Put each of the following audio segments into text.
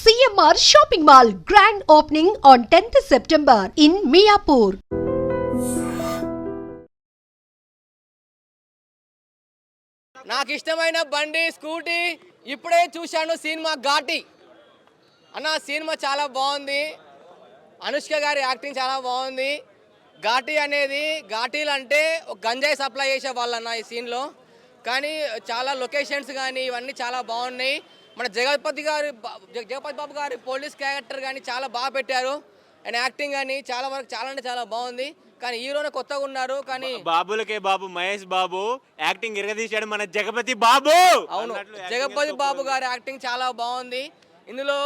CMR Shopping Mall grand opening on 10th September in Miapur. నాకు ఇష్టమైన బండి scooty ఇప్పుడే చూశాను సినిమా ఘాటి అన్న సినిమా చాలా బాగుంది. అనుష్క గారి యాక్టింగ్ చాలా బాగుంది. ఘాటి అనేది ఘాటీలు అంటే ఒక గంజాయి సప్లై చేసే వాళ్ళన్న ఈ సీన్లో. కానీ చాలా లొకేషన్స్ కానీ ఇవన్నీ చాలా బాగున్నాయి. మన జగపతి బాబు గారి పోలీస్ క్యారెక్టర్ కానీ చాలా బాగా పెట్టారు. అండ్ యాక్టింగ్ కానీ చాలా వరకు చాలా అంటే చాలా బాగుంది. కానీ హీరోనే కొత్తగా ఉన్నారు. కానీ బాబులకే బాబు మహేష్ బాబు యాక్టింగ్ ఇరగదీశాడు మన జగపతి బాబు. అవును, జగపతి బాబు గారి యాక్టింగ్ చాలా బాగుంది. ఇందులో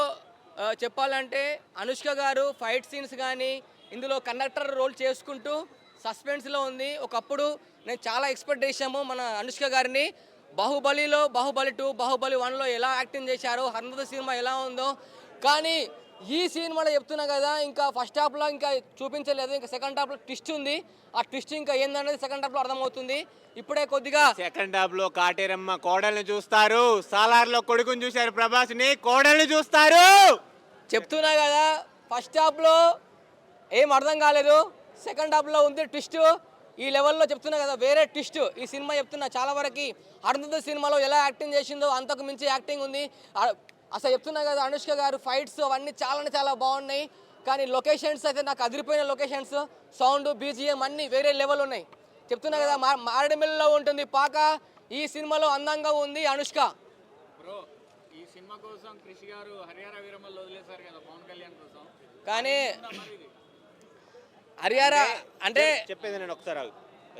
చెప్పాలంటే అనుష్క గారు ఫైట్ సీన్స్ కానీ ఇందులో కండక్టర్ రోల్ చేసుకుంటూ సస్పెన్స్లో ఉంది. ఒకప్పుడు నేను చాలా ఎక్స్పెక్ట్ చేశాము మన అనుష్క గారిని. బాహుబలిలో, బాహుబలి 2, బాహుబలి 1లో ఎలా యాక్టింగ్ చేశారో, హనుమత సినిమా ఎలా ఉందో. కానీ ఈ సినిమాలో చెప్తున్నా కదా, ఇంకా ఫస్ట్ హాఫ్లో ఇంకా చూపించలేదు. ఇంకా సెకండ్ హాఫ్లో ట్విస్ట్ ఉంది. ఆ ట్విస్ట్ ఇంకా ఏందనేది సెకండ్ హాఫ్లో అర్థమవుతుంది. ఇప్పుడే కొద్దిగా సెకండ్ హాఫ్లో కాటేరమ్మ కోడల్ని చూస్తారు, సాలార్లో కొడుకుని చూశారు, ప్రభాస్ని కోడల్ని చూస్తారు. చెప్తున్నా కదా, ఫస్ట్ హాఫ్లో ఏం అర్థం కాలేదు. సెకండ్ హాఫ్లో ఉంది ట్విస్ట్. ఈ లెవెల్లో చెప్తున్నా కదా, వేరే ట్విస్ట్ ఈ సినిమా. చెప్తున్నా చాలా వరకు అరుంధతి సినిమాలో ఎలా యాక్టింగ్ చేసిందో అంతకు మించి యాక్టింగ్ ఉంది. అసలు చెప్తున్నా కదా, అనుష్క గారు ఫైట్స్ అవన్నీ చాలా బాగున్నాయి. కానీ లొకేషన్స్ అయితే నాకు అదిరిపోయిన లొకేషన్స్, సౌండ్, బీజిఎం అన్నీ వేరే లెవెల్ ఉన్నాయి. చెప్తున్నా కదా, మారేడుమిల్లిలో ఉంటుంది పాక. ఈ సినిమాలో అందంగా ఉంది అనుష్క. ఈ సినిమా కోసం కృషి గారు హరియారా వీరమ్మలు వదిలేశారు కదా పవన్ కళ్యాణ్ కోసం. కానీ హరియారా అంటే చెప్పేది నేను ఒకసారి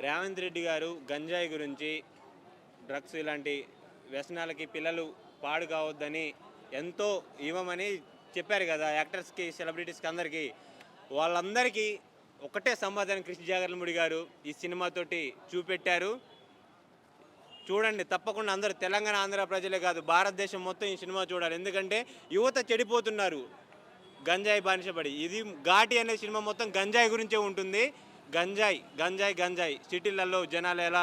రేవంత్ రెడ్డి గారు గంజాయి గురించి, డ్రగ్స్ ఇలాంటి వ్యసనాలకి పిల్లలు పాడు కావద్దని ఎంతో ఇవ్వమని చెప్పారు కదా యాక్టర్స్కి, సెలబ్రిటీస్కి, అందరికీ. వాళ్ళందరికీ ఒకటే సమాధానం కృష్ణ జాగర్లమూడి గారు ఈ సినిమాతోటి చూపెట్టారు. చూడండి, తప్పకుండా అందరూ తెలంగాణ, ఆంధ్ర ప్రజలే కాదు భారతదేశం మొత్తం ఈ సినిమా చూడాలి. ఎందుకంటే యువత చెడిపోతున్నారు గంజాయి బానిసపడి. ఇది ఘాటి అనే సినిమా మొత్తం గంజాయి గురించే ఉంటుంది. గంజాయి సిటీలలో జనాలు ఎలా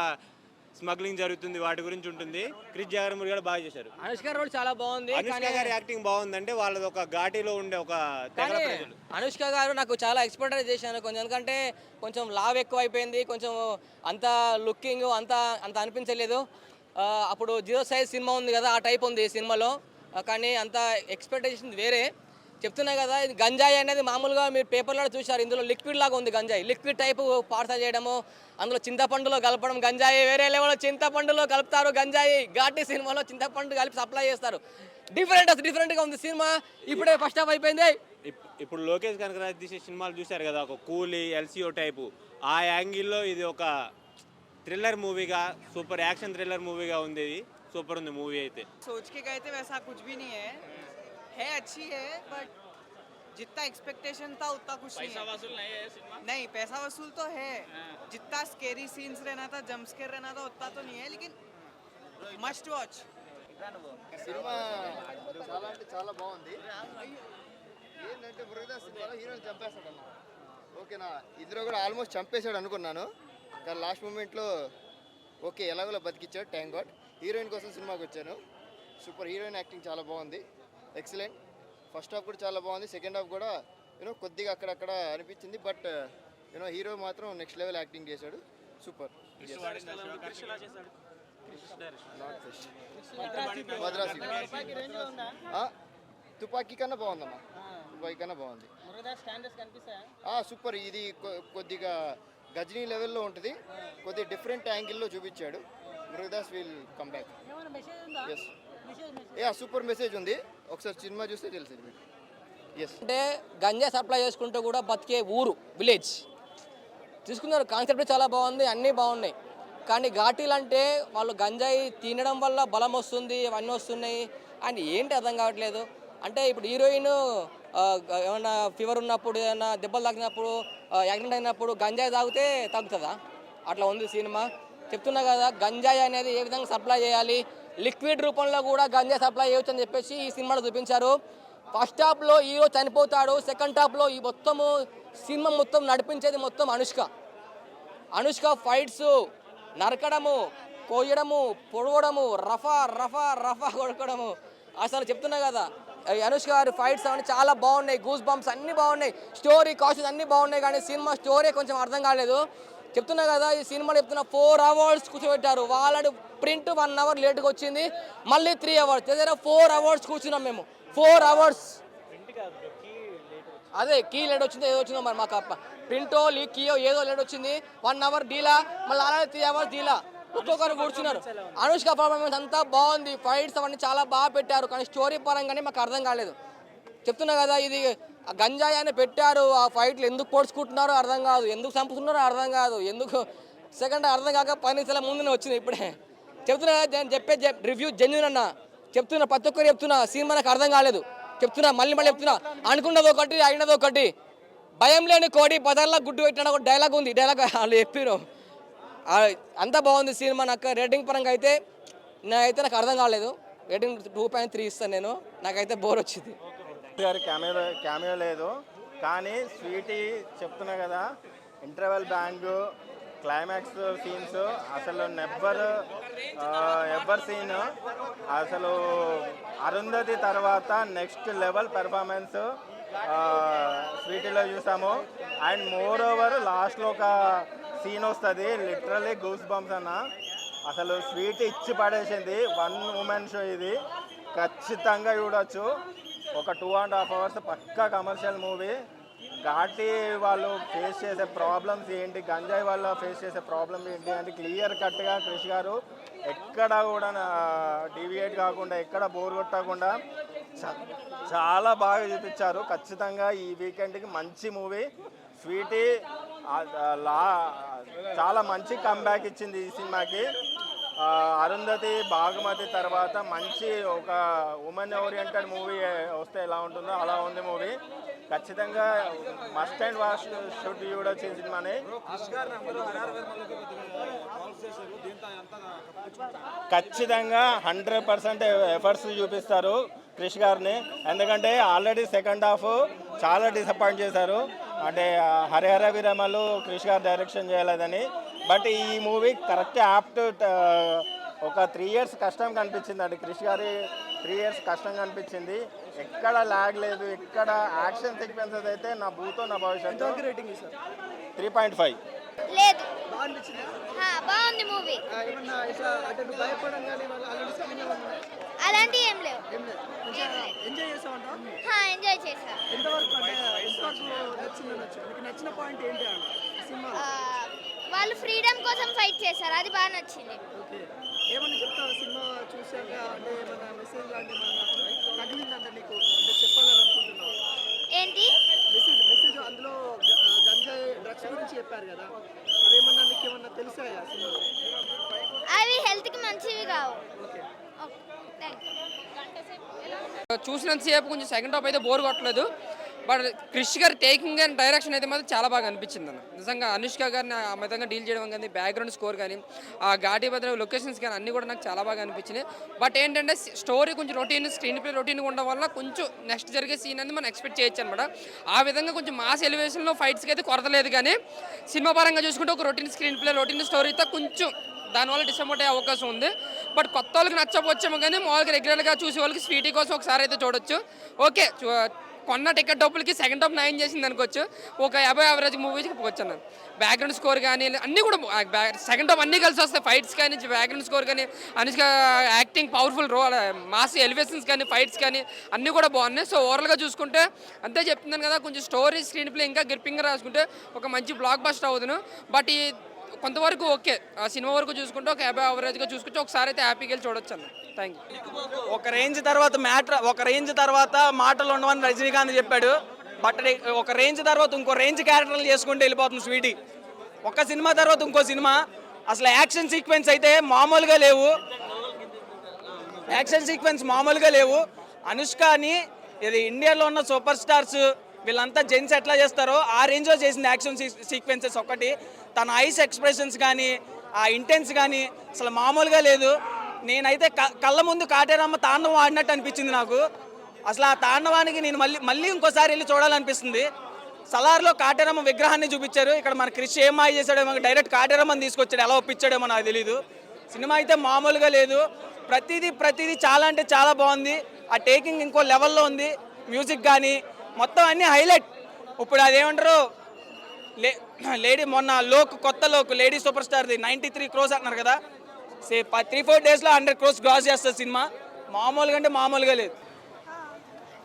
స్మగ్లింగ్ జరుగుతుంది వాటి గురించి ఉంటుంది. క్రిష్ జాగర్లమూడి గారు బాగా చేశారు. అనుష్క రోల్ చాలా బాగుంది. అనుష్క గారి యాక్టింగ్ బాగుందంటే వాళ్ళది ఒక ఘాటీలో ఉండే ఒక తెగల ప్రజలు. అనుష్క గారు నాకు చాలా ఎక్స్పెక్ట్ చేశాను కొంచెం. ఎందుకంటే కొంచెం లావ్ ఎక్కువ అయిపోయింది, కొంచెం అంత లుకింగ్ అంత అనిపించలేదు. అప్పుడు 0 సైజ్ సినిమా ఉంది కదా, ఆ టైప్ ఉంది ఈ సినిమాలో. కానీ అంత ఎక్స్పెక్టేషన్ వేరే. చెప్తున్నా కదా, ఇది గంజాయి అనేది మామూలుగా మీరు పేపర్లో చూశారు. ఇందులో లిక్విడ్ లాగా ఉంది గంజాయి, లిక్విడ్ టైపు పార్సల్ చేయడము, అందులో చింతపండులో కలపడం. గంజాయి వేరే లెవెల్లో చింతపండులో కలుపుతారు గంజాయి. ఘాటి సినిమాలో చింతపండు కలిపి సప్లై చేస్తారు. డిఫరెంట్గా ఉంది సినిమా. ఇప్పుడే ఫస్ట్ హాఫ్ అయిపోయింది. ఇప్పుడు లోకేష్ కనకరాజ్ తీసే సినిమాలు చూశారు కదా, ఒక కూలీ, ఎల్సీఓ టైపు. ఆ యాంగిల్లో ఇది ఒక థ్రిల్లర్ మూవీగా, సూపర్ యాక్షన్ థ్రిల్లర్ మూవీగా ఉంది. ఇది సూపర్ ఉంది మూవీ అయితే. सोच के गए थे वैसा कुछ भी नहीं है अच्छी है, बट जितना एक्सपेक्टेशन था उतना कुछ नहीं है. पैसा वसूल नहीं है सिनेमा. नहीं, पैसा वसूल तो है. जितना स्केरी सीन्स रहना था, जंप स्केयर रहना था, उतना तो नहीं है, लेकिन मस्ट वॉच. సినిమా చాలా అంటే చాలా బాగుంది. ఏంటంటే మురుగదాస్ సినిమాలో హీరోని చంపేస్తాడన్న. ఓకేనా, ఇందులో కూడా ఆల్మోస్ట్ చంపేశాడు అనుకున్నాను. కానీ లాస్ట్ మూమెంట్లో ఓకే ఎలాగోలా బతికిచ్చాడు, థ్యాంక్ గాడ్. హీరోయిన్ కోసం సినిమాకి వచ్చాను. సూపర్, హీరోయిన్ యాక్టింగ్ చాలా బాగుంది, ఎక్సలెంట్. ఫస్ట్ హాఫ్ కూడా చాలా బాగుంది, సెకండ్ హాఫ్ కూడా కొద్దిగా అక్కడక్కడ అనిపించింది. బట్ హీరో మాత్రం నెక్స్ట్ లెవెల్ యాక్టింగ్ చేశాడు, సూపర్. తుపాకీ కన్నా బాగుందమ్మా, తుపాకీ కన్నా బాగుంది. సూపర్. ఇది కొద్దిగా గజనీ లెవెల్లో ఉంటుంది, కొద్దిగా డిఫరెంట్ యాంగిల్లో చూపించాడు. Murugadoss will come back. Super message ఉంది, ఒకసారి సినిమా చూస్తే తెలిసింది. అంటే గంజాయి సప్లై చేసుకుంటూ కూడా బతికే ఊరు, విలేజ్ తీసుకున్నారు. కాన్సెప్ట్ చాలా బాగుంది, అన్నీ బాగున్నాయి. కానీ ఘాటీలు అంటే వాళ్ళు గంజాయి తినడం వల్ల బలం వస్తుంది, అవన్నీ వస్తున్నాయి అని ఏంటి అర్థం కావట్లేదు. అంటే ఇప్పుడు హీరోయిన్ ఏమన్నా ఫీవర్ ఉన్నప్పుడు, ఏమన్నా దెబ్బలు తాకినప్పుడు, యాక్సిడెంట్ అయినప్పుడు గంజాయి తాగితే తగ్గుతుందా? అట్లా ఉంది సినిమా. చెప్తున్నా కదా, గంజాయి అనేది ఏ విధంగా సప్లై చేయాలి, లిక్విడ్ రూపంలో కూడా గంజాయి సప్లై చేయొచ్చు అని చెప్పేసి ఈ సినిమాలో చూపించారు. ఫస్ట్ హాఫ్లో హీరో చనిపోతాడు, సెకండ్ హాఫ్లో ఈ మొత్తము సినిమా మొత్తం నడిపించేది మొత్తం అనుష్క ఫైట్స్, నరకడము, కోయడము, పొడవడము, రఫా కొడకడము. అసలు చెప్తున్నా కదా, అనుష్క గారి ఫైట్స్ అవన్నీ చాలా బాగున్నాయి, గూస్ బంప్స్ అన్నీ బాగున్నాయి, స్టోరీ కాస్ట్యూమ్స్ అన్నీ బాగున్నాయి. కానీ సినిమా స్టోరీ కొంచెం అర్థం కాలేదు. చెప్తున్నా కదా, ఈ సినిమాలో చెప్తున్నా 4 hours కూర్చోబెట్టారు. వాళ్ళడు ప్రింట్ 1 hour లేట్గా వచ్చింది, మళ్ళీ 3 hours. దగ్గర 4 hours కూర్చున్నాం మేము. 4 hours అదే కీ లేట్ వచ్చిందో ఏదో వచ్చిందో మరి మాకు ప్రింటో కీయో ఏదో లేట్ వచ్చింది. 1 hour డీలా, మళ్ళీ అలాగే 3 hours డీలా. ఒక్కొక్కరు కూర్చున్నారు. అనుష్క పర్ఫార్మెన్స్ అంతా బాగుంది, ఫైట్స్ అవన్నీ చాలా బాగా పెట్టారు. కానీ స్టోరీ పరంగానే మాకు అర్థం కాలేదు. చెప్తున్నా కదా, ఇది గంజాయి అని పెట్టారు, ఆ ఫైట్లు ఎందుకు పొడుచుకుంటున్నారో అర్థం కాదు, ఎందుకు చంపుతున్నారో అర్థం కాదు, ఎందుకు సెకండ్ అర్థం కాక 10 నిమిషాల ముందునే వచ్చింది. ఇప్పుడే చెప్తున్నా కదా, నేను చెప్పే రివ్యూ జెన్యూన్ అన్న చెప్తున్నా, ప్రతి ఒక్కరు చెప్తున్నా, సినిమా నాకు అర్థం కాలేదు. చెప్తున్నా, మళ్ళీ చెప్తున్నా, అనుకున్నది ఒకటి అయినది ఒకటి. భయం లేని కోడి బదర్లా గుడ్డు పెట్టిన ఒక డైలాగ్ ఉంది, డైలాగ్ వాళ్ళు చెప్పారు. అంతా బాగుంది సినిమా. నాకు రేటింగ్ పరంగా అయితే నాకు అర్థం కాలేదు. రేటింగ్ 2.3 ఇస్తాను నేను. నాకైతే బోర్ వచ్చింది. గారి క్యామియో లేదు, కానీ స్వీటీ చెప్తున్నా కదా, ఇంటర్వెల్ బ్యాంగ్, క్లైమాక్స్ సీన్స్ అసలు ఎవర్ సీన్. అసలు అరుంధతి తర్వాత నెక్స్ట్ లెవెల్ పెర్ఫార్మెన్స్ స్వీటీలో చూసాము. అండ్ మోర్ ఓవర్ లాస్ట్లో ఒక సీన్ వస్తుంది, లిటరలీ గూస్ బంప్స్ అన్న. అసలు స్వీట్ ఇచ్చి పడేసింది. 1 woman షో ఇది, ఖచ్చితంగా చూడొచ్చు. ఒక 2.5 hours పక్కా కమర్షియల్ మూవీ. ఘాటి వాళ్ళు ఫేస్ చేసే ప్రాబ్లమ్స్ ఏంటి, గంజాయి వాళ్ళు ఫేస్ చేసే ప్రాబ్లమ్ ఏంటి అంటే క్లియర్ కట్గా క్రిష్ గారు ఎక్కడ కూడా డీవియేట్ కాకుండా, ఎక్కడ బోర్ కొట్టకుండా చాలా బాగా చూపించారు. ఖచ్చితంగా ఈ వీకెండ్కి మంచి మూవీ. స్వీటీ చాలా మంచి కంబ్యాక్ ఇచ్చింది ఈ సినిమాకి. అరుంధతి, బాగుమతి తర్వాత మంచి ఒక ఉమెన్ ఓరియంటెడ్ మూవీ వస్తే ఎలా ఉంటుందో అలా ఉంది మూవీ. ఖచ్చితంగా మస్ట్ అండ్ వాచ్ షుడ్ చూడొచ్చు ఈ సినిమాని. ఖచ్చితంగా 100% ఎఫర్ట్స్ చూపిస్తారు క్రిష్ గారిని. ఎందుకంటే ఆల్రెడీ సెకండ్ హాఫ్ చాలా డిసప్పాయింట్ చేశారు. అంటే హరిహర వీరమలు క్రిష్ గారు డైరెక్షన్ చేయలేదని. బట్ ఈ మూవీ కరెక్ట్ యాప్ట్. ఒక 3 years కష్టం కనిపించింది అండి క్రిష్ గారి. 3 years కష్టం కనిపించింది. ఎక్కడ లాగ్ లేదు, ఎక్కడ యాక్షన్ సీక్వెన్సెస్ అయితే నా భూతో నా భవిష్యత్తు. 3.5 లేదు. బాగుంది మూవీ. అలాంటి ఏం లేవు. ఎంజాయ్ చేసా. వాళ్ళు ఫ్రీడమ్ కోసం ఫైట్ చేశారు, అది బాగా నచ్చింది. ఏమన్నా చెప్తావా సినిమా చూసాక? అంటే ఏమన్నా మెసేజ్ లాంటి తగిలిందంటే నీకు, అంటే చెప్పాలని అనుకుంటున్నావు? ఏంటి మెసేజ్ అందులో గంజాయి డ్రగ్స్ గురించి చెప్పారు కదా, అవేమన్నా నీకు ఏమన్నా తెలిసాయా సినిమా? అవి హెల్త్కి మంచివి కావు. చూసినంతసేపు కొంచెం సెకండ్ హాఫ్ అయితే బోర్ కొట్టలేదు. బట్ క్రిష్ గారి టేకింగ్ అండ్ డైరెక్షన్ అయితే మాత్రం చాలా బాగా అనిపించింది అన్న. నిజంగా అనుష్క గారిని ఆ విధంగా డీల్ చేయడం కానీ, బ్యాక్గ్రౌండ్ స్కోర్ కానీ, ఆ ఘాటి భద్ర లొకేషన్స్ కానీ అన్నీ కూడా నాకు చాలా బాగా అనిపించినాయి. బట్ ఏంటంటే స్టోరీ కొంచెం రొటీన్, స్క్రీన్ ప్లే రొటీన్గా ఉండడం వల్ల కొంచెం నెక్స్ట్ జరిగే సీన్ అనేది మనం ఎక్స్పెక్ట్ చేయొచ్చు అనమాట. ఆ విధంగా కొంచెం మాస్ ఎలివేషన్లో ఫైట్స్కి అయితే కొరత లేదు. కానీ సినిమా పరంగా చూసుకుంటే ఒక రొటీన్ స్క్రీన్ ప్లే, రొటీన్ స్టోరీతో కొంచెం దానివల్ల డిసప్పాయింట్ అయ్యే అవకాశం ఉంది. బట్ కొత్త వాళ్ళకి నచ్చకపోవచ్చేమో, కానీ మామూలుగా రెగ్యులర్గా చూసే వాళ్ళకి స్వీటీ కోసం ఒకసారి అయితే చూడొచ్చు. ఓకే, కొన్న టికెట్ డబ్బులకి సెకండ్ హాఫ్ 9 చేసింది అనుకోవచ్చు. ఒక 50 యావరేజ్ మూవీకి పోవచ్చు అన్నాను. బ్యాక్గ్రౌండ్ స్కోర్ కానీ అన్నీ కూడా సెకండ్ హాఫ్ అన్నీ కలిసి వస్తాయి. ఫైట్స్ కానీ, బ్యాక్గ్రౌండ్ స్కోర్ కానీ, Anushka acting, powerful role, mass elevations కానీ, ఫైట్స్ కానీ అన్నీ కూడా బాగున్నాయి. సో ఓవరాల్గా చూసుకుంటే అంతే చెప్తున్నాను కదా, కొంచెం స్టోరీ, స్క్రీన్ ప్లే ఇంకా గ్రిప్పింగ్గా రాసుకుంటే ఒక మంచి బ్లాక్ బస్టర్ అవుతుంది. బట్ ఈ కొంతవరకు ఓకే, ఆ సినిమా వరకు చూసుకుంటే ఒక 50 యావరేజ్గా చూసుకుంటే ఒకసారి అయితే హ్యాపీగా వెళ్ళి చూడొచ్చు అన్న. Thank you. ఒక రేంజ్ తర్వాత మాటలు ఉండవని రజనీకాంత్ చెప్పాడు. బట్ ఒక రేంజ్ తర్వాత ఇంకో రేంజ్ క్యారెక్టర్లు చేసుకుంటూ వెళ్ళిపోతుంది స్వీటీ. ఒక సినిమా తర్వాత ఇంకో సినిమా. అసలు యాక్షన్ సీక్వెన్స్ అయితే మామూలుగా లేవు. అనుష్కని ఇది ఇండియాలో ఉన్న సూపర్ స్టార్స్ వీళ్ళంతా జెంట్స్ ఎట్లా చేస్తారో ఆ రేంజ్లో చేసింది యాక్షన్ సీక్వెన్సెస్. ఒకటి తన ఐస్ ఎక్స్ప్రెషన్స్ కానీ, ఆ ఇంటెన్స్ కానీ అసలు మామూలుగా లేదు. నేనైతే కళ్ళ ముందు కాటేరమ్మ తాండవం ఆడినట్టు అనిపించింది నాకు. అసలు ఆ తాండవానికి నేను మళ్ళీ ఇంకోసారి వెళ్ళి చూడాలనిపిస్తుంది. సలార్లో కాటేరమ్మ విగ్రహాన్ని చూపించారు. ఇక్కడ మన క్రిష్ ఏం మాయ చేశాడేమో, డైరెక్ట్ కాటేరమ్మని తీసుకొచ్చాడు, ఎలా ఒప్పించాడేమో నాకు తెలీదు. సినిమా అయితే మామూలుగా లేదు. ప్రతిదీ చాలా అంటే చాలా బాగుంది. ఆ టేకింగ్ ఇంకో లెవెల్లో ఉంది. మ్యూజిక్ కానీ మొత్తం అన్నీ హైలైట్. ఇప్పుడు అదేమంటారు లేడీ మొన్న కొత్త లేడీ సూపర్ స్టార్ది 93 crores అంటున్నారు కదా. 3-4 daysలో 100 crores క్రాస్ చేస్తుంది సినిమా. మామూలుగా అంటే మామూలుగా లేదు.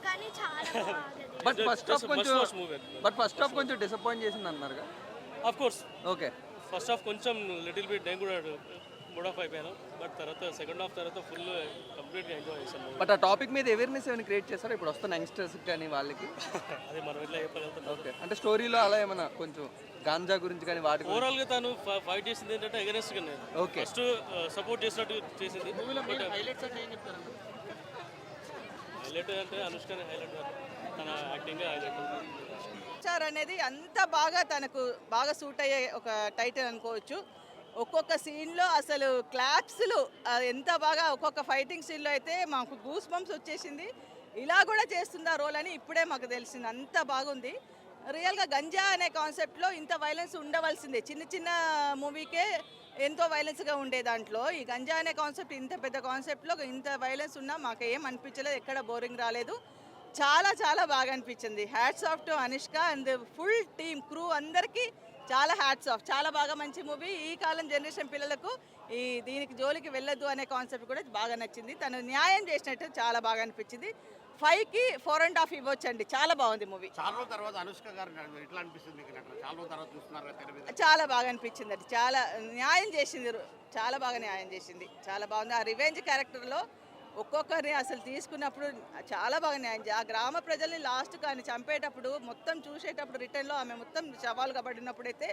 కానీ చాలా బాగుంది. బట్ ఫస్ట్ హాఫ్ కొంచెం డిసప్పాయింట్ చేసింది అన్నారుగా. Of course okay, first half కొంచెం లిటిల్ బిట్ నేను కూడా మూడ్ ఆఫ్ అయిపోయాను. బట్ తర్వాత సెకండ్ హాఫ్ తర్వాత ఫుల్ కంప్లీట్గా ఎంజాయ్ చేశాను. బట్ ఆ టాపిక్ మీద అవేర్నెస్ ఏమైనా క్రియేట్ చేస్తారా ఇప్పుడు వస్తున్న యంగ్స్టర్స్ కానీ వాళ్ళకి? అది మనం ఎట్లా చెప్పగలుగుతాం. ఓకే, అంటే స్టోరీలో అలా ఏమైనా కొంచెం గాంజా గురించి కానీ వాటి గురించి? ఓవరాల్గా తను ఫైట్ చేసింది ఏంటంటే అగెనెస్ట్గా నేను ఓకే, ఫస్ట్ సపోర్ట్ చేసినట్టు చేసింది. హైలైట్ అంటే అనుష్కనే హైలైట్, తన యాక్టింగ్ హైలైట్. చార్ అనేది అంత బాగా తనకు బాగా సూట్ అయ్యే ఒక టైటిల్ అనుకోవచ్చు. ఒక్కొక్క సీన్లో అసలు క్లాప్స్లు ఎంత బాగా, ఒక్కొక్క ఫైటింగ్ సీన్లో అయితే మాకు గూస్ బంప్స్ వచ్చేసింది. ఇలా కూడా చేస్తుందా రోల్ అని ఇప్పుడే మాకు తెలిసింది. అంత బాగుంది. రియల్గా గంజా అనే కాన్సెప్ట్లో ఇంత వైలెన్స్ ఉండవలసిందే. చిన్న మూవీకే ఎంతో వైలెన్స్గా ఉండే దాంట్లో ఈ గంజా అనే కాన్సెప్ట్ ఇంత పెద్ద కాన్సెప్ట్లో ఇంత వైలెన్స్ ఉన్నా మాకు ఏం అనిపించలేదు. ఎక్కడ బోరింగ్ రాలేదు. చాలా బాగా అనిపించింది. Hats off to Anushka and full team crew అందరికీ చాలా హ్యాట్స్ ఆఫ్. చాలా బాగా మంచి మూవీ. ఈ కాలం జనరేషన్ పిల్లలకు దీనికి జోలికి వెళ్ళొద్దు అనే కాన్సెప్ట్ కూడా బాగా నచ్చింది. తను న్యాయం చేసినట్టు చాలా బాగా అనిపించింది. 5కి 4.5 ఇవ్వచ్చండి. చాలా బాగుంది మూవీ. చాలా తర్వాత అనుష్క గారు ఎట్లా అనిపిస్తుంది మీకు? చాలా తర్వాత చూస్తున్నారు. చాలా బాగా అనిపించింది. అది చాలా న్యాయం చేసింది. చాలా బాగా న్యాయం చేసింది. చాలా బాగుంది. ఆ రివెంజ్ క్యారెక్టర్లో ఒక్కొక్కరిని అసలు తీసుకున్నప్పుడు చాలా బాగా న్యాయం ఆ గ్రామ ప్రజల్ని లాస్ట్ కానీ చంపేటప్పుడు మొత్తం చూసేటప్పుడు రిటర్న్లో ఆమె మొత్తం సవాలుగా పడినప్పుడైతే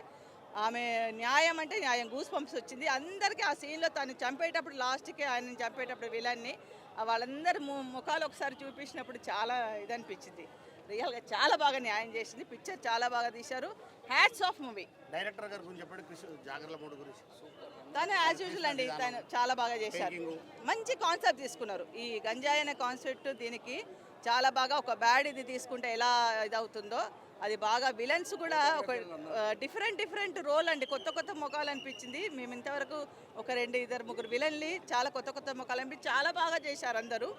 ఆమె న్యాయం అంటే న్యాయం గూస్ బంప్స్ వచ్చింది అందరికీ. ఆ సీన్లో తను చంపేటప్పుడు లాస్ట్కి ఆయన చంపేటప్పుడు విలన్ని వాళ్ళందరి ముఖాలు ఒకసారి చూపించినప్పుడు చాలా ఇదనిపించింది. రియల్గా చాలా బాగా న్యాయం చేసింది. పిక్చర్ చాలా బాగా తీశారు. Hats off movie. డైరెక్టర్ గారి గురించి చెప్పండి. జాగర్ల మూడు గురించి తను యాజ్ యూజువల్ అండి. తను చాలా బాగా చేశారు. మంచి కాన్సెప్ట్ తీసుకున్నారు. ఈ గంజాయి అనే కాన్సెప్ట్ దీనికి చాలా బాగా ఒక బ్యాడ్ ఇది తీసుకుంటే ఎలా ఇదవుతుందో అది బాగా. విలన్స్ కూడా ఒక డిఫరెంట్ రోల్ అండి. కొత్త ముఖాలు అనిపించింది. మేము ఇంతవరకు ఒక 2-3 విలన్లు చాలా కొత్త ముఖాలు అనిపించి చాలా బాగా చేశారు అందరూ.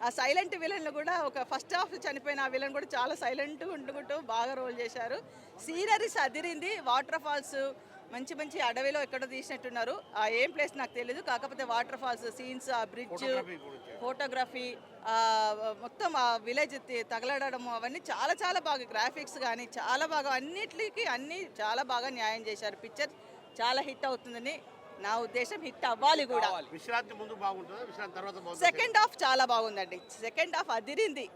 ఆ సైలెంట్ విలన్లు కూడా ఒక ఫస్ట్ హాఫ్ చనిపోయిన ఆ విలన్ కూడా చాలా సైలెంట్గా ఉండుకుంటూ బాగా రోల్ చేశారు. సీనరీస్ అదిరింది. వాటర్ ఫాల్స్ మంచి అడవిలో ఎక్కడో తీసినట్టున్నారు. ఆ ఏం ప్లేస్ నాకు తెలియదు. కాకపోతే వాటర్ ఫాల్స్ సీన్స్, ఆ బ్రిడ్జ్, ఫోటోగ్రఫీ, మొత్తం ఆ విలేజ్ తగలడడం అవన్నీ చాలా బాగా. గ్రాఫిక్స్ కానీ చాలా బాగా అన్ని చాలా బాగా న్యాయం చేశారు. పిక్చర్ చాలా హిట్ అవుతుందని నా ఉద్దేశం. హిట్ అవ్వాలి కూడా. విశ్రాంతి ముందు బాగుంటుంది, విశ్రాంతి తర్వాత బాగుంటుంది. సెకండ్ హాఫ్ చాలా బాగుందండి. సెకండ్ హాఫ్ అదిరింది.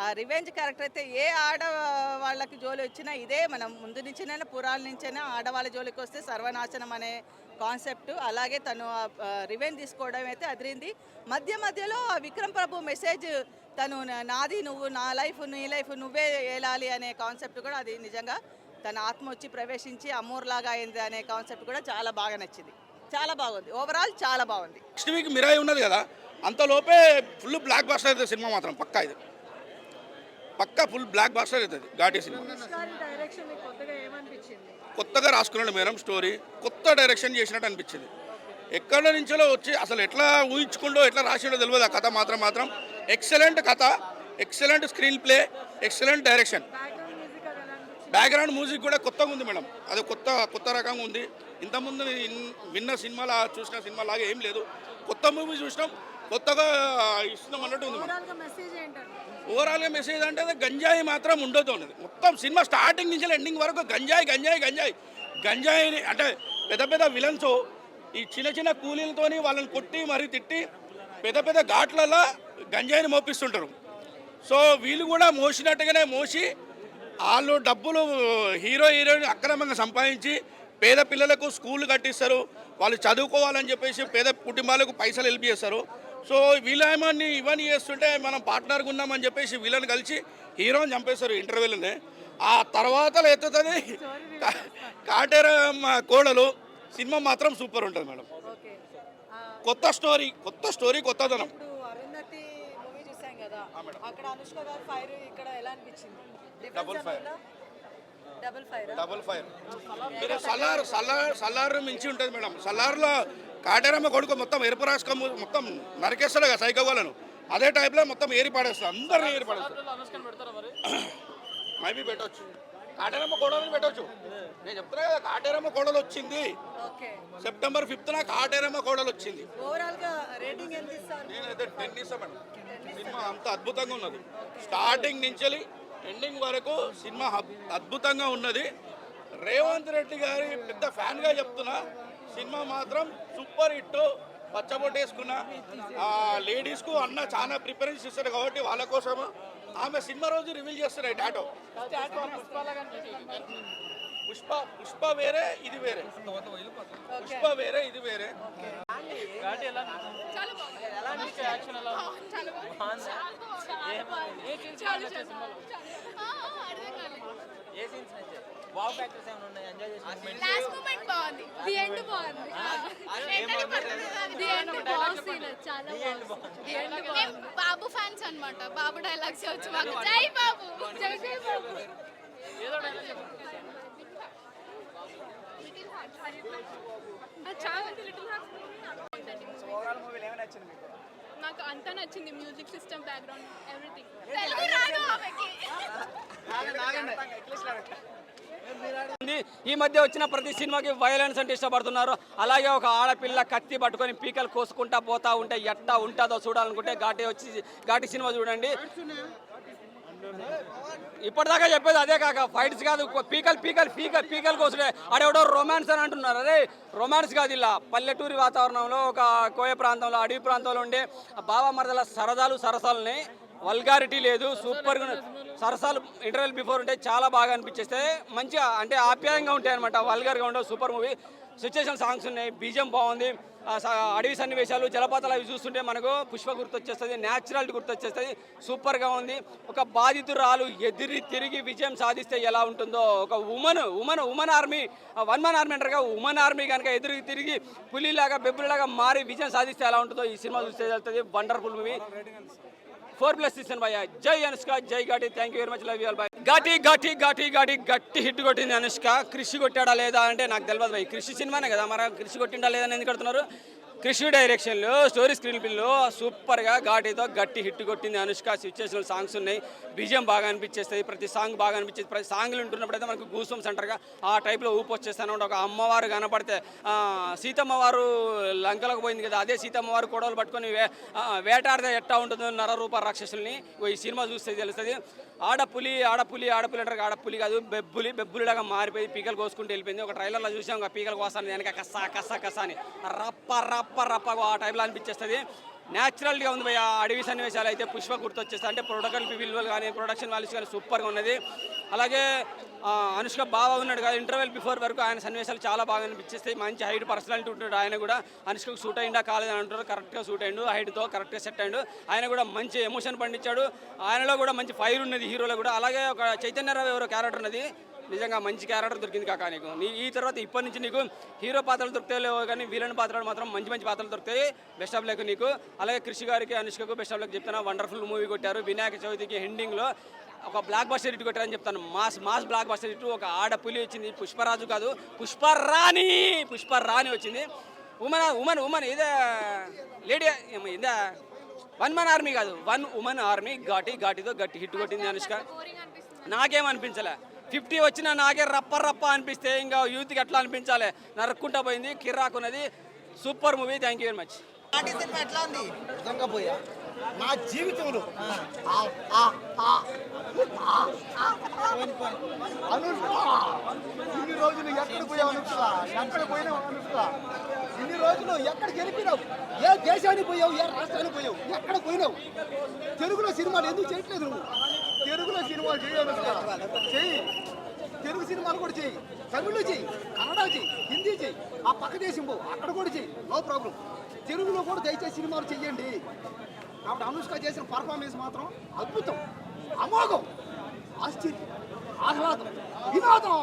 ఆ రివెంజ్ క్యారెక్టర్ అయితే ఏ ఆడవాళ్ళకి జోలి వచ్చినా ఇదే. మనం ముందు నుంచినైనా పురాల నుంచైనా ఆడవాళ్ళ జోలికి వస్తే సర్వనాశనం అనే కాన్సెప్ట్. అలాగే తను రివెంజ్ తీసుకోవడం అయితే అదిరింది. మధ్యలో విక్రమ్ ప్రభు మెసేజ్, తను నాది నువ్వు, నా లైఫ్ నీ లైఫ్ నువ్వే ఏలాలి అనే కాన్సెప్ట్ కూడా అది నిజంగా తన ఆత్మ వచ్చి ప్రవేశించి అమ్మోర్లాగా అయింది అనే కాన్సెప్ట్ కూడా చాలా బాగా నచ్చింది. చాలా బాగుంది. ఓవరాల్ చాలా బాగుంది. నెక్స్ట్ వీక్ మిరాయి ఉన్నది కదా, అంతలోపే ఫుల్ బ్లాక్ బాస్టర్ అవుతుంది సినిమా మాత్రం. పక్కా ఫుల్ బ్లాక్ బాస్టర్ అవుతుంది ఘాటీ సినిమా. కొత్తగా రాసుకున్నాడు మేడం స్టోరీ. కొత్త డైరెక్షన్ చేసినట్టు అనిపించింది. ఎక్కడ నుంచో వచ్చి అసలు ఎట్లా ఊహించుకుంటూ ఎట్లా రాసిండో తెలియదు. ఆ కథ మాత్రం ఎక్సలెంట్ కథ, excellent screen play, excellent direction. Background music కూడా కొత్తగా ఉంది మేడం. అది కొత్త రకంగా ఉంది. ఇంతకుముందు చూసిన సినిమా లాగా ఏం లేదు. కొత్త మూవీ చూసినాం, కొత్తగా ఇస్తున్నాం అన్నట్టు ఉంది. ఓవరాల్గా మెసేజ్ అంటే గంజాయి మాత్రం ఉండదు ఉన్నది. మొత్తం సినిమా స్టార్టింగ్ నుంచి ఎండింగ్ వరకు గంజాయి అంటే పెద్ద విలన్స్ ఈ చిన్న కూలీలతోని వాళ్ళని కొట్టి మరీ తిట్టి పెద్ద ఘాట్లలో గంజాయిని మోపిస్తుంటారు. సో వీళ్ళు కూడా మోసినట్టుగానే మోసి వాళ్ళు డబ్బులు హీరోయిన్ అక్రమంగా సంపాదించి పేద పిల్లలకు స్కూల్ కట్టిస్తారు. వాళ్ళు చదువుకోవాలని చెప్పేసి పేద కుటుంబాలకు పైసలు హెల్ప్ చేస్తారు. సో వీళ్ళేమని ఇవన్నీ చేస్తుంటే మనం పార్ట్నర్గా ఉన్నామని చెప్పేసి వీళ్ళని కలిసి హీరోని చంపేస్తారు ఇంటర్వ్యూలోనే. ఆ తర్వాత ఎత్తుతుంది కాటేర కోడలు. సినిమా మాత్రం సూపర్ ఉంటుంది మేడం. కొత్త స్టోరీ కొత్తదనం. డబుల్ ఫైర్ మీరు సలార్ మించి ఉంటుంది మేడం. సలార్లో కాటేరమ్మ కొడుకు మొత్తం ఎరుపు రాసుక మొత్తం నరికేస్తాడు కదా సైకో వాళ్ళను, అదే టైప్లో మొత్తం ఏరి పాడేస్తారు, అందరినీ ఏరి పాడేస్తారు. మేబీ పెట్టవచ్చు, కాటేరమ్మ కోడలు పెట్టవచ్చు. నేను చెప్తున్నా కదా, కాటేరమ్మ కోడలు వచ్చింది సెప్టెంబర్ 5th కాటేరమ్మ కోడలు వచ్చింది. నేనైతే 10 ఇస్తాను. సినిమా అంత అద్భుతంగా ఉన్నది, స్టార్టింగ్ నుంచి ఎండింగ్ వరకు సినిమా అద్భుతంగా ఉన్నది. రేవంత్ రెడ్డి గారి పెద్ద ఫ్యాన్గా చెప్తున్నా, సినిమా మాత్రం సూపర్ హిట్. పచ్చబొట్టేసుకున్న లేడీస్కు అన్న చాలా ప్రిఫరెన్స్ ఇస్తారు కాబట్టి వాళ్ళ కోసం ఆమె సినిమా రోజు రివీల్ చేస్తున్నాయి టాటో. పుష్ప వేరే ఇది వేరే, పుష్ప వేరే ఇది వేరే. బాబు ఫ్యాన్స్ అన్నమాట. బాబు డైలాగ్స్ వచ్చు మాకు. జై బాబు, జై జై బాబు. నాకు అంతా నచ్చింది, మ్యూజిక్ సిస్టమ్, బ్యాక్గ్రౌండ్, ఎవ్రీథింగ్. ఈ మధ్య వచ్చిన ప్రతి సినిమాకి వైలెన్స్ అంటే ఇష్టపడుతున్నారు. అలాగే ఒక ఆడపిల్ల కత్తి పట్టుకొని పీకలు కోసుకుంటా పోతా ఉంటే ఎట్టా ఉంటుందో చూడాలనుకుంటే ఘాటి సినిమా చూడండి. ఇప్పటిదాకా చెప్పేది అదే కాక ఫైట్స్ కాదు, పీకల్ కోసుడే. ఆడెవడో రొమాన్స్ అని అంటున్నారు. అరే రొమాన్స్ కాదు, ఇలా పల్లెటూరి వాతావరణంలో ఒక కోయ ప్రాంతంలో అడవి ప్రాంతంలో ఉండే బావ మరదల సరసాలని వల్గారిటీ లేదు, సూపర్గా సరసాలు ఇంటర్వెల్ బిఫోర్ ఉంటే చాలా బాగా అనిపించేస్తే మంచిగా అంటే ఆప్యాయంగా ఉంటాయి అనమాట. వల్గర్గా ఉండవు. Super movie. సిచ్యుయేషన్ సాంగ్స్ ఉన్నాయి, బీజం బాగుంది, అడవి సన్నివేశాలు, జలపాతాలు అవి చూస్తుంటే మనకు పుష్ప గుర్తొచ్చేస్తుంది, న్యాచురాలిటీ గుర్తొచ్చేస్తుంది. సూపర్గా ఉంది. ఒక బాధితురాలు ఎదిరి తిరిగి విజయం సాధిస్తే ఎలా ఉంటుందో, ఒక ఉమెన్ ఆర్మీ, 1 man ఆర్మీ అంటారు కదా, ఉమెన్ ఆర్మీ కనుక ఎదురు తిరిగి పులిలాగా బెబ్బులాగా మారి విజయం సాధిస్తే ఎలా ఉంటుందో ఈ సినిమా చూస్తే వెళ్తుంది. Wonderful movie. 4+ ఇస్తాను భయ్య. జై అనుష్క, జై Ghaati. Thank you very much. Love you all. Bye. గట్టి హిట్ కొట్టింది అనుష్క. కృషి కొట్టాడా లేదా అంటే నాకు తెలియదు భయ్. కృషి సినిమానే కదా, మరి కృషి కొట్టిండా లేదా అని ఎందుకు కడుతున్నారు? కృషి డైరెక్షన్లో, స్టోరీ స్క్రీన్ ప్లేలో సూపర్గా ఘాటితో గట్టి హిట్ కొట్టింది అనుష్క. సిచ్యుయేషనల్ సాంగ్స్ ఉన్నాయి, బీజియం బాగా అనిపించేస్తుంది, ప్రతి సాంగ్ బాగా అనిపించేది. ప్రతి సాంగ్లు ఉంటున్నప్పుడు అయితే మనకు గూస్ బంప్స్ అంటారుగా, ఆ టైప్లో ఊపు వచ్చేస్తాను. ఒక అమ్మవారు కనపడితే, సీతమ్మ వారు లంకలకు పోయింది కదా, అదే సీతమ్మ వారు కొడవలు పట్టుకొని వేటాడితే ఎట్టా ఉంటుందో నరరూప రాక్షసుల్ని ఈ సినిమా చూస్తే తెలుస్తుంది. ఆడపులి అంటారు, ఆడపులి కాదు, బెబ్బులిలాగా మారిపోయి పీకలు కోసుకుంటూ వెళ్ళిపోయింది. ఒక ట్రైలర్లో చూసాం, ఒక పీకలు కోస్తాను వెనక కస్సా అని రప్ప ఆ టైప్లో అనిపించేస్తుంది. న్యాచురల్గా ఉంది భయ్య. అడవి సన్నివేశాలు అయితే పుష్ప గుర్తొచ్చేస్తాయి. అంటే విలువలు కానీ ప్రొడక్షన్ వాల్యూస్ కానీ సూపర్గా ఉన్నది. అలాగే అనుష్క బాగా ఉన్నాడు కదా, ఇంటర్వెల్ బిఫోర్ వరకు ఆయన సన్నివేశాలు చాలా బాగా అనిపించేస్తాయి. మంచి హైట్ పర్సనాలిటీ ఉంటాడు ఆయన కూడా. అనుష్కకు సూట్ అయిందా కాలేదని అంటారు, కరెక్ట్గా సూట్ అయ్యిండు, హైట్తో కరెక్ట్గా సెట్ అయ్యిండు. ఆయన కూడా మంచి ఎమోషన్ పండించాడు. ఆయనలో కూడా మంచి ఫైర్ ఉన్నది హీరోలో కూడా. అలాగే ఒక చైతన్యరావు ఎవరో క్యారెక్టర్ ఉన్నది, నిజంగా మంచి క్యారెక్టర్ దొరికింది కాక నీకు. ఈ తర్వాత ఇప్పటి నుంచి నీకు హీరో పాత్రలు దొరుకుతాయో కానీ విలన్ పాత్రలు మాత్రం మంచి పాత్రలు దొరుకుతాయి. బెస్ట్ ఆఫ్ లక్ నీకు. అలాగే కృషి గారికి, అనుష్కకు బెస్ట్ ఆఫ్ లక్ చెప్తాను. వండర్ఫుల్ మూవీ కొట్టారు. వినాయక చవితికి ఎండింగ్లో ఒక బ్లాక్ బస్టర్ హిట్ కొట్టారని చెప్తాను. Mass block buster hit. ఒక ఆడపులి వచ్చింది, పుష్పరాజు కాదు, పుష్పరాణి వచ్చింది. ఉమెన్ ఇదే లేడీ, ఇదే 1 man ఆర్మీ కాదు, 1 woman ఆర్మీ. ఘాటితో గట్టి హిట్ కొట్టింది అనుష్క. నాకేమనిపించలే, 50 వచ్చినా నాకే రప్ప అనిపిస్తే ఇంకా యూత్కి ఎట్లా అనిపించాలి, నరుక్కుంటా పోయింది, కిర్రాకున్నది. Super movie. Thank you very much. ఎట్లా ఉంది? నిజంగా పోయా నా జీవితంలో ఇన్ని రోజులు ఎక్కడ పోయావు అనుష్క? ఎక్కడ పోయినావు అనుష్క? ఇన్ని రోజులు ఎక్కడ గెలిపినావు? ఏ దేశానికి పోయావు? ఏ రాష్ట్రానికి పోయావు? ఎక్కడ పోయినావు? తెలుగులో సినిమాలు ఎందుకు చేయట్లేదు నువ్వు? తెలుగులో సినిమాలు చేయాలి, చెయ్యి. తెలుగు సినిమాలు కూడా చెయ్యి, తమిళ్లో చెయ్యి, కన్నడ చెయ్యి, హిందీ చెయ్యి, ఆ పక్క దేశం పో, అక్కడ కూడా చెయ్యి, నో ప్రాబ్లం. తెలుగులో కూడా దయచేసి సినిమాలు చెయ్యండి. కాబట్టి అనుష్క చేసిన పర్ఫార్మెన్స్ మాత్రం అద్భుతం, అమోఘం, ఆశ్చర్యం, ఆహ్లాదం, వినోదం.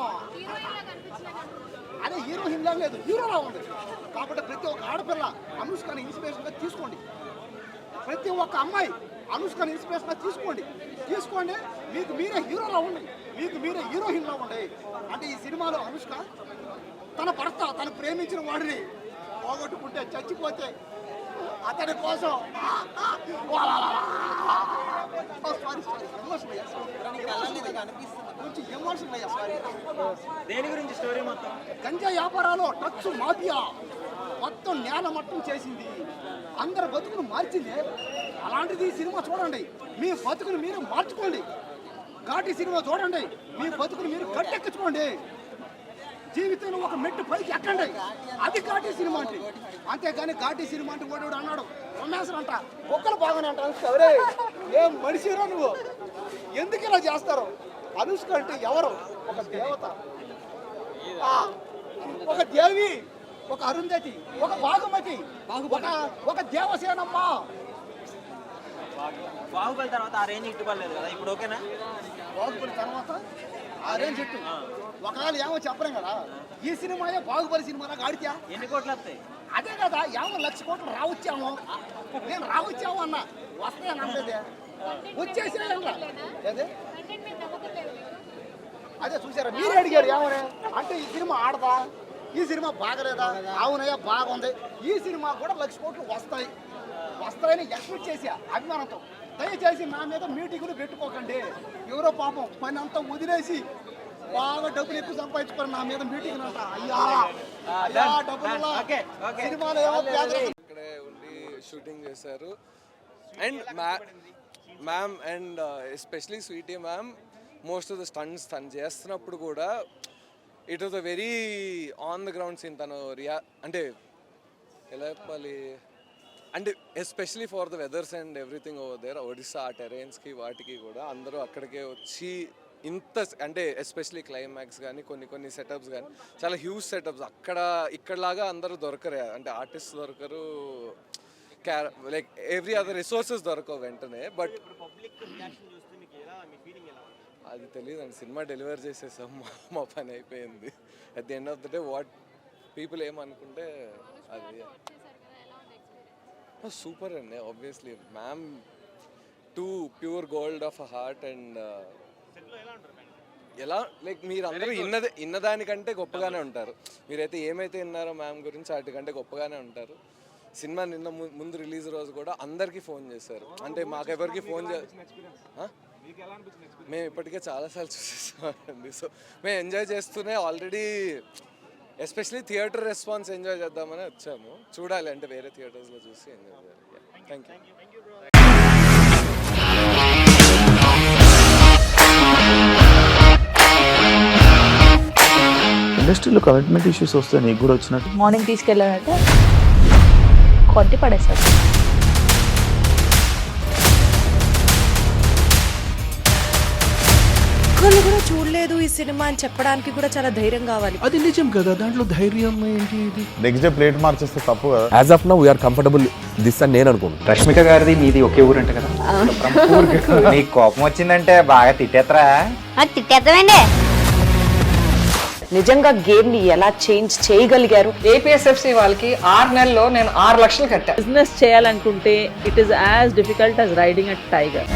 అదే హీరోయిన్లా లేదు, హీరోలా ఉంది. కాబట్టి ప్రతి ఒక్క ఆడపిల్ల అనుష్కని ఇన్స్పిరేషన్గా తీసుకోండి. ప్రతి ఒక్క అమ్మాయి అనుష్కని ఇన్స్పిరేషన్గా తీసుకోండి. మీకు మీరే హీరోలా ఉండి, మీకు మీరే హీరోయిన్లా ఉండే. అంటే ఈ సినిమాలో అనుష్క తన భర్త, తను ప్రేమించిన వాడిని పోగొట్టుకుంటే చచ్చిపోతే అతని కోసం కొంచెం ఎమోషనల్ అయ్యా. సారీ. దేని గురించి స్టోరీ మొత్తం? గంజా వ్యాపారాలు డ్రగ్స్ మాఫియా మొత్తం నేలమట్టం చేసింది, అందరు బతుకును మార్చింది. అలాంటిది ఈ సినిమా చూడండి, మీ బతుకును మీరు మార్చుకోండి. ఘాటి సినిమా చూడండి, మీ బతుకును మీరు గట్టెక్కించుకోండి. జీవితంలో ఒక మెట్టు పైకి ఎక్కండి, అది ఘాటి సినిమా అంటే. అంతేగాని ఘాటి సినిమా అంటే వాడు అన్నాడు రొమాన్స్ అంట, ఒక్కరు బాగానే అంటారు. ఎవరే ఏం మనిషిరా నువ్వు, ఎందుకు ఇలా చేస్తారు? అనుష్క అంటే ఎవరు? ఒక దేవత, ఒక దేవి, ఒక అరుంధతి, ఒక భాగమతి, ఒక దేవసేనమ్మ. బాహుబలి తర్వాత ఆ రేంజ్ ఇట్టుకోలేదు కదా, ఇప్పుడు ఓకేనా? బాహుబలి తర్వాత ఆ రేంజ్ ఇట్టు ఒకవేళ ఏమో చెప్పలేం కదా. ఈ సినిమాయే బాహుబలి సినిమా ఆడితే ఎన్ని కోట్లు వస్తాయి? అదే కదా, ఏమో 1,00,000 కోట్లు రావచ్చాము. నేను రావచ్చాము అన్నా, వస్తాయని అనలేదే, వచ్చేసే అదే. అదే చూసారా, మీరు అడిగారు ఏమని అంటే ఈ సినిమా ఆడదా, ఈ సినిమా బాగలేదా? అవునయ్యా బాగుంది. ఈ సినిమా కూడా 1,00,000 కోట్లు వస్తాయని ఎక్స్పెక్ట్ చేసా అభిమానంతో. దయచేసి నా మీద మీటింగులు పెట్టుకోకండి. ఎవరో పాపం పని అంతా వదిలేసి బాగా డబ్బులు ఎక్కువ సంపాదించుకోండి, నా మీద మీటింగ్ అంట. అయ్యా డబ్బులు సినిమాలో ఏమో ఇక్కడే ఉండి షూటింగ్ చేశారు. And ma'am and especially Sweety ma'am most of the stunts తను చేస్తున్నప్పుడు కూడా it was a very on the ground scene. తను అంటే ఎలా చెప్పాలి అంటే especially for the weathers and everything over there, Odisha ఆ టెరైన్స్కి వాటికి కూడా అందరూ అక్కడికే వచ్చి ఇంత అంటే ఎస్పెషలీ క్లైమాక్స్ కానీ కొన్ని సెటప్స్ కానీ చాలా హ్యూజ్ సెటప్స్. ఇక్కడలాగా అందరూ దొరకరు, అంటే ఆర్టిస్ట్ దొరకరు, లైక్ ఎవ్రీ అదర్ రిసోర్సెస్ దొరకవు వెంటనే. బట్ అది తెలియదండి, సినిమా డెలివర్ చేసేసాం, మా పని అయిపోయింది. At the end of the day what people ఏమనుకుంటే అది సూపర్ అండి. Obviously ma'am too pure gold of a heart. And ఎలా లైక్ మీరు అందరూ ఇన్నదానికంటే గొప్పగానే ఉంటారు. మీరైతే ఏమైతే విన్నారో మ్యామ్ గురించి వాటికంటే గొప్పగానే ఉంటారు. సినిమా నిన్న ముందు రిలీజ్ రోజు కూడా అందరికీ ఫోన్ చేశారు, అంటే మాకెవరికి ఫోన్ మేము ఇప్పటికే చాలాసార్లు చూసేసామండి. సో మేము ఎంజాయ్ చేస్తూనే already especially theatre response enjoy చేద్దామని వచ్చాము. చూడాలి అంటే వేరే థియేటర్స్లో చూసి ఎంజాయ్ చేయాలి. Thank you. ఇండస్ట్రీలో కమిట్మెంట్ ఇష్యూస్ వస్తే నీకు కూడా వచ్చినట్టు మార్నింగ్ తీసుకెళ్ళాలంటే కొట్టి పడేస్తారు. ఒక్కళ్ళు కూడా చూడలేదు ఈ సినిమా అని చెప్పడానికి కూడా చాలా ధైర్యం కావాలి. అది నిజం కదా, దాంట్లో ధైర్యం ఏంటి? ఇది నెక్స్ట్ డే ప్లేట్ మార్చేస్తే తప్పు కదా. As of now we're comfortable this అని నేను అనుకుంటున్నాను. రష్మిక గారిది మీది ఒకే ఊరు అంట కదా. నీకు కోపం వచ్చిందంటే బాగా తిట్టేత్తరా? తిట్టేద్దామండి. నిజంగా గేమ్ ని ఎలా చేంజ్ చేయగలిగారు? ఏపీఎస్ఎఫ్సి వాళ్ళకి 6 నెలల్లో నేను 6 లక్షలు కట్టా. బిజినెస్ చేయాలనుకుంటే it is as difficult as riding a tiger.